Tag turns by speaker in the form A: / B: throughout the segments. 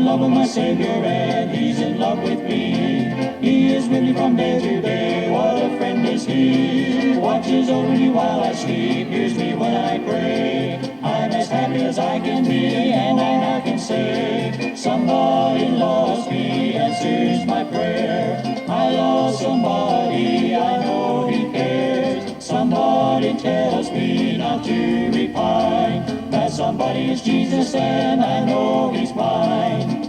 A: love of my Savior, and He's in love with me. He is with me from day to day. What a friend is He. Watches over me while I sleep, hears me when I pray. I'm as happy as I can be, and I now can say, somebody loves me, answers my prayer. I love somebody, I know He cares. Somebody tells me not to repine. That somebody is Jesus, and I know He's mine.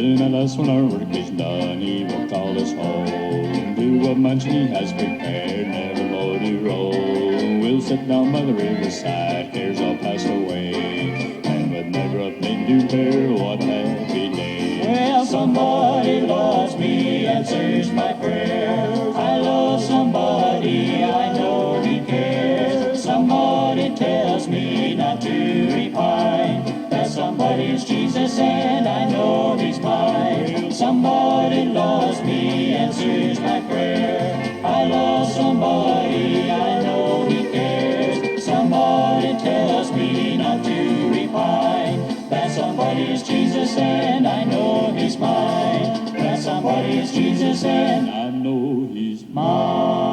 B: Then at last when our work is done, He will call us home to a mansion He has prepared, never more to roam. We'll sit down by the riverside, cares all passed away, and with never a thing to bear, what happy day.
A: Well, somebody loves me, answers my prayer. I love somebody, I know He cares. Somebody tells me not to repine. That somebody is Jesus, and I know He's mine. Somebody loves me, answers my prayer. I love somebody, I know He cares. Somebody tells me not to repine. That somebody is Jesus, and I know He's mine. That somebody is Jesus, and
B: I know He's
A: mine.